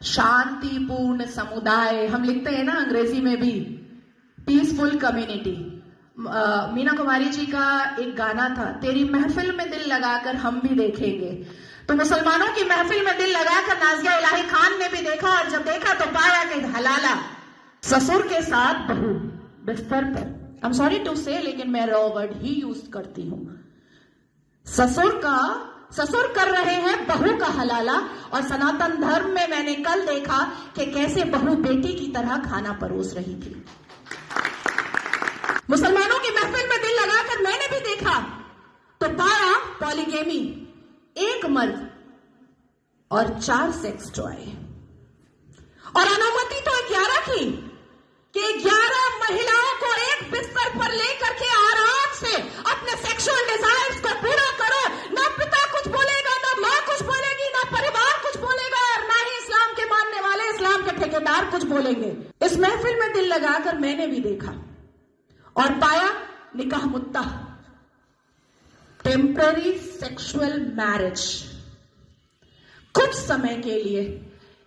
शांतिपूर्ण समुदाय, हम लिखते हैं ना अंग्रेजी में भी, पीसफुल कम्युनिटी। मीना कुमारी जी का एक गाना था, तेरी महफिल में दिल लगाकर हम भी देखेंगे। तो मुसलमानों की महफिल में दिल लगाकर नाजिया इलाही खान ने भी देखा, और जब देखा तो पाया कि हलाला ससुर के साथ बहू बिस्तर पर, आई एम सॉरी टू से, लेकिन मैं रॉ वर्ड ही यूज करती हूं। ससुर कर रहे हैं बहू का हलाला। और सनातन धर्म में मैंने कल देखा कि कैसे बहू बेटी की तरह खाना परोस रही थी। मुसलमानों की महफिल में दिल लगाकर मैंने भी देखा तो पाया पॉलीगेमी, एक मर्द और 4 सेक्स टॉय। और अनुमति तो 11 की कि 11 महिलाओं को एक बिस्तर पर लेकर के आराम से अपने सेक्सुअल डिजायर्स को पूरा करो। ना पिता कुछ बोलेगा, ना मां कुछ बोलेगी, ना परिवार कुछ बोलेगा, और ना ही इस्लाम के मानने वाले, इस्लाम के ठेकेदार कुछ बोलेंगे। इस महफिल में दिल लगाकर मैंने भी देखा और पाया निकाह मुत्ता, टेम्पररी सेक्सुअल मैरिज। कुछ समय के लिए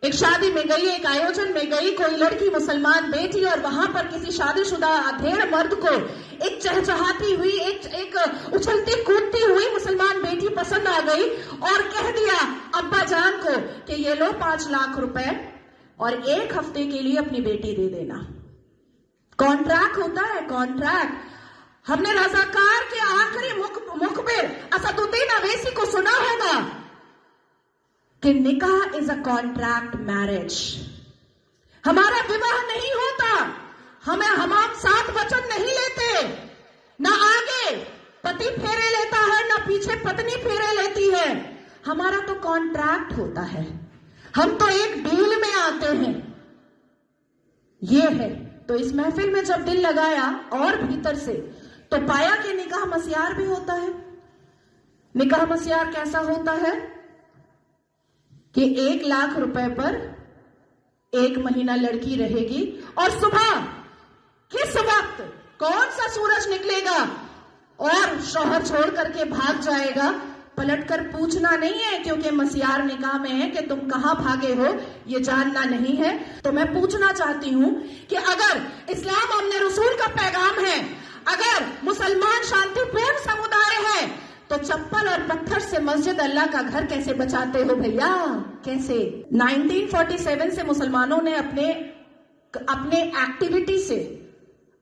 एक शादी में गई, एक आयोजन में गई, कोई लड़की मुसलमान बेटी, और वहां पर किसी शादीशुदा अधेड़ मर्द को एक चहचहाती हुई, एक उछलती कूदती हुई मुसलमान बेटी पसंद आ गई और कह दिया अब्बा जान को कि ये लो 5 लाख रुपए और 1 हफ्ते के लिए अपनी बेटी दे देना। कॉन्ट्रैक्ट होता है, कॉन्ट्रैक्ट। हमने रजाकार के आखिरी मुखबिर असदुद्दीन अवैसी को सुना होगा कि निकाह इज अ कॉन्ट्रैक्ट मैरिज। हमारा विवाह नहीं होता, हम साथ वचन नहीं लेते, ना आगे पति फेरे लेता है, ना पीछे पत्नी फेरे लेती है। हमारा तो कॉन्ट्रैक्ट होता है, हम तो एक डील में आते हैं। ये है। तो इस महफिल में जब दिल लगाया और भीतर से, तो पाया कि निकाह मस्यार भी होता है। निकाह मस्यार कैसा होता है कि 1 लाख रुपए पर 1 महीना लड़की रहेगी, और सुबह किस वक्त कौन सा सूरज निकलेगा और शौहर छोड़ करके भाग जाएगा, पलटकर पूछना नहीं है, क्योंकि मस्यार निकाह में है कि तुम कहां भागे हो ये जानना नहीं है। तो मैं पूछना चाहती हूं कि अगर इस्लाम हमने रसूल का पैगाम है, अगर मुसलमान शांतिपूर्ण समुदाय है, तो चप्पल और पत्थर से मस्जिद अल्लाह का घर कैसे बचाते हो भैया? कैसे? 1947 से मुसलमानों ने अपने एक्टिविटी से,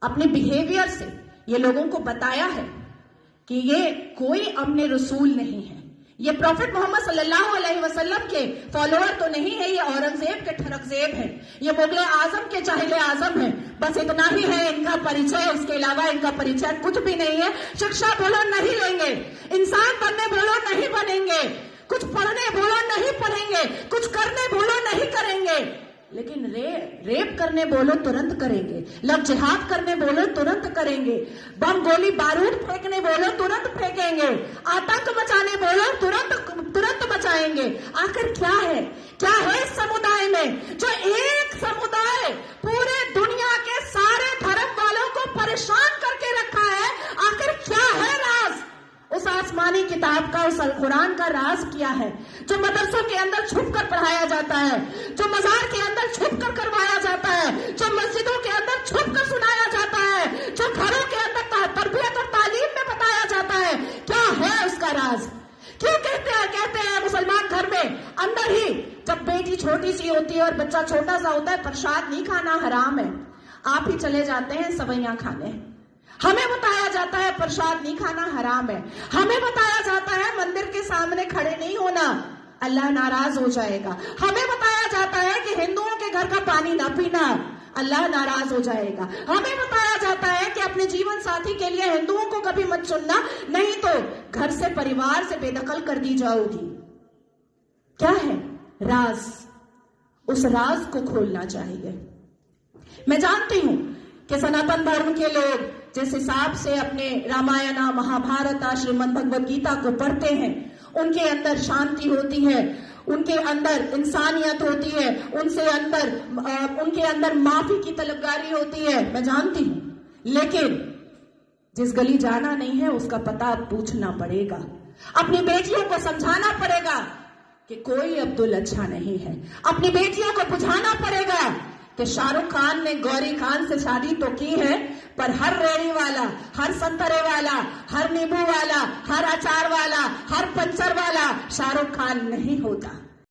अपने बिहेवियर से ये लोगों को बताया है कि ये कोई अमने रसूल नहीं है, ये प्रॉफिट मोहम्मद सल्लल्लाहु अलैहि वसल्लम के फॉलोअर तो नहीं है, ये औरंगजेब के ठरकजेब है, ये मुगले आजम के जाहिले आजम है। बस इतना ही है इनका परिचय, उसके अलावा इनका परिचय कुछ भी नहीं है। शिक्षा बोलो नहीं लेंगे, इंसान बनने बोलो नहीं बनेंगे, कुछ पढ़ने बोलो नहीं पढ़ेंगे, कुछ करने बोलो नहीं करेंगे, लेकिन रेप करने बोलो तुरंत करेंगे, लव जिहाद करने बोलो तुरंत करेंगे, बम गोली बारूद फेंकने बोलो तुरंत फेंकेंगे, आतंक मचाने बोलो तुरंत मचाएंगे। आखिर क्या है इस समुदाय में जो एक समुदाय पूरे दुनिया के सारे धर्म वालों को परेशान करके रखा है? आखिर क्या है राज उस आसमानी किताब का, उस अल कुरान का राज क्या है जो मदरसों के अंदर छुपकर पढ़ाया जाता है, जो मजार के अंदर छुपकर करवाया जाता है, जो मस्जिदों के अंदर छुपकर सुनाया जाता है, जो घरों के अंदर तरबियत और तालीम में बताया जाता है? क्या है उसका राज? क्यों कहते हैं मुसलमान घर में अंदर ही, जब बेटी छोटी सी होती है और बच्चा छोटा सा होता है, प्रसाद नहीं खाना हराम है, आप ही चले जाते हैं सवैयां खाने। हमें बताया जाता है प्रसाद नहीं खाना हराम है, हमें बताया जाता है मंदिर के सामने खड़े नहीं होना, अल्लाह नाराज हो जाएगा, हमें बताया जाता है कि हिंदुओं के घर का पानी ना पीना, अल्लाह नाराज हो जाएगा, हमें बताया जाता है कि अपने जीवन साथी के लिए हिंदुओं को कभी मत चुनना, नहीं तो घर से, परिवार से बेदखल कर दी जाओगी। क्या है राज? उस राज को खोलना चाहिए। मैं जानती हूं कि सनातन धर्म के लोग जिस हिसाब से अपने रामायण, महाभारत, श्रीमद् भगवद गीता को पढ़ते हैं, उनके अंदर शांति होती है, उनके अंदर इंसानियत होती है, उनके अंदर माफी की तलबगारी होती है, मैं जानती हूं। लेकिन जिस गली जाना नहीं है उसका पता पूछना पड़ेगा, अपनी बेटियों को समझाना पड़ेगा कि कोई अब्दुल अच्छा नहीं है। अपनी बेटियों को बुझाना पड़ेगा कि शाहरुख खान ने गौरी खान से शादी तो की है, पर हर रेड़ी वाला, हर संतरे वाला, हर नींबू वाला, हर अचार वाला, हर पंचर वाला शाहरुख खान नहीं होता।